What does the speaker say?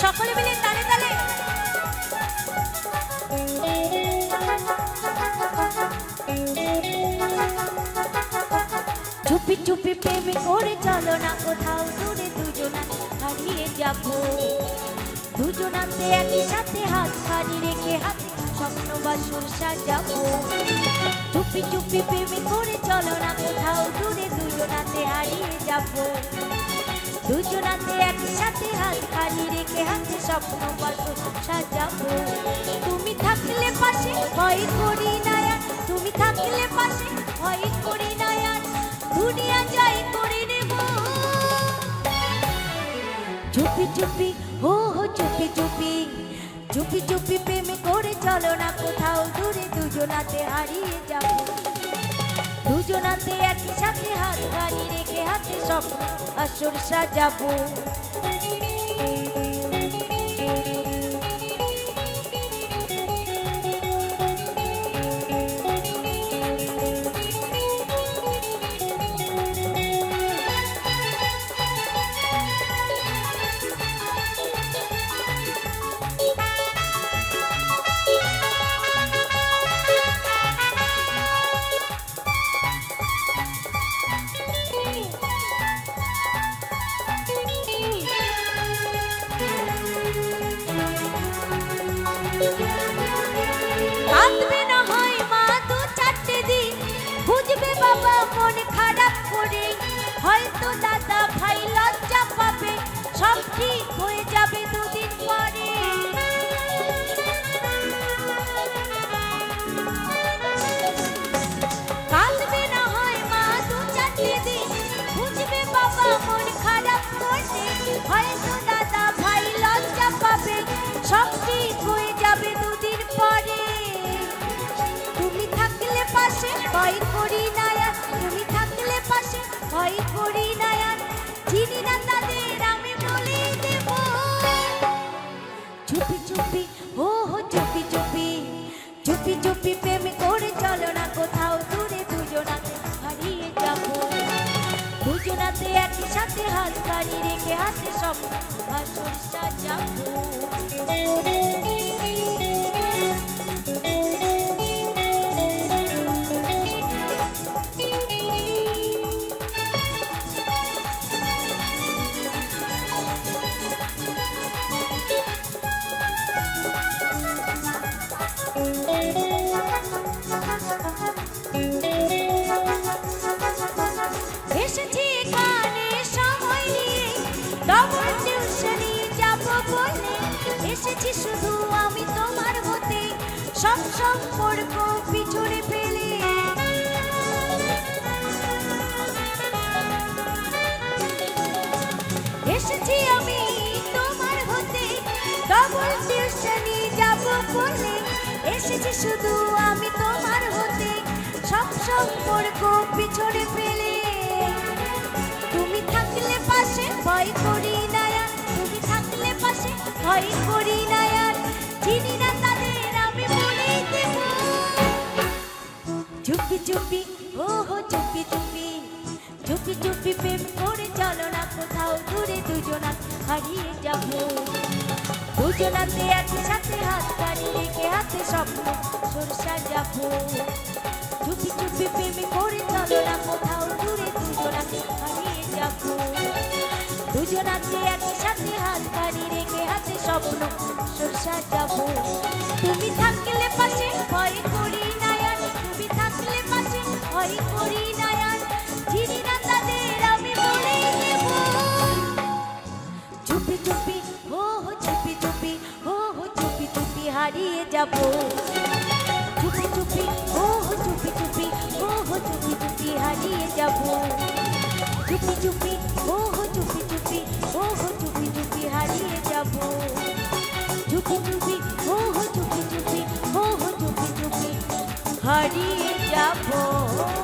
সকলে মিলে তালে তালে চুপি চুপি প্রেম করে চলো না কোথাও দূরে দুজনা হারিয়ে যাব দুজনাতে একই সাথে হাত খালি রেখে হাতে স্বপ্ন বাসর সাজাবো চুপি চুপি প্রেম করে চলো না কোথাও দূরে দুজনাতে হারিয়ে যাব দুজনাতে একই সাথে হাত খালি রেখে হাতে স্বপ্ন বাসর সাজাবো তুমি থাকলে পাশে ভয় করি না আর তুমি থাকলে পাশে ভয় করি না আর দুনিয়া জয় করে নেব চুপি চুপি হো হো চুপি চুপি চুপি চুপি প্রেম করে চলো না কোথাও দূরে দুজনাতে হারিয়ে যাব দুজনাতে একই সাথে হাত খালি রেখে হাতে স্বপ্ন আসর সাজাবো কাঁদবে না হয় মা দু চারটে দিন বুঝবে বাবা মন খারাপ করে হয়তো দাদা ভাই লজ্জা পাবে সব ঠিক হয়ে যাবে দুদিন পরে কাঁদবে না হয় মা দু চারটে দিন বুঝবে বাবা মন খারাপ করে হয়তো দাদা ভাই লজ্জা পাবে সব ঠিক হয়ে যাবে দুদিন পরে তুমি থাকলে পাশে ভয় করি না আর তুমি থাকলে পাশে ভয় করি না আর চিনি না তাদের আমি বলে দেব চুপি চুপি ও হো চুপি চুপি চুপি চুপি প্রেম করে চলো না কোথাও দূরে দুজনাতে হারিয়ে যাব দুজনাতে একই সাথে হাত খালি রেখে হাতে স্বপ্ন আসর সাজাবো এসেছি এখানে সময় নিয়ে ডবল টিউশনি যাব বলে এসেছি শুধু আমি তোমার হতে সব সম্পর্ক পিছনে ফেলে এসেছি আমি তোমার হতে ডবল টিউশনি যাব বলে এসেছি শুধু আমি তোমার হতে সব সম্পর্ক পিছনে ফেলে তুমি থাকলে পাশে ভয় করি না আর তুমি থাকলে পাশে ভয় করি না আর চিনি না তাদের আমি বলে দেব চুপি চুপি ও হো চুপি চুপি চুপি চুপি প্রেম করে চলো না কোথাও দূরে দুজনা হারিয়ে যাব দুজনাতে একই সাথে হাত খালি রেখে হাতে স্বপ্ন সরষা যাব চুপি চুপি প্রেম করে চলো না কোথাও দূরে দুজনাতে হারিয়ে যাব দুজনাতে একই সাথে হাত খালি রেখে হাতে স্বপ্ন সরষা যাব তুমি থাকলে পাশে ভয় করি না আর তুমি থাকলে পাশে ভয় করি না আর চিনি না তাদের আমি বলে দেব চুপি চুপি ও হো চুপি চুপি ও হো চুপি চুপি হারিয়ে যাব চুপি চুপি ও হো চুপি চুপি ও হো চুপি চুপি হারিয়ে যাব চুপি চুপি ও হো চুপি চুপি ও হো চুপি চুপি হারিয়ে যাব চুপি চুপি ও হো চুপি চুপি ও হো চুপি চুপি হারিয়ে যাব।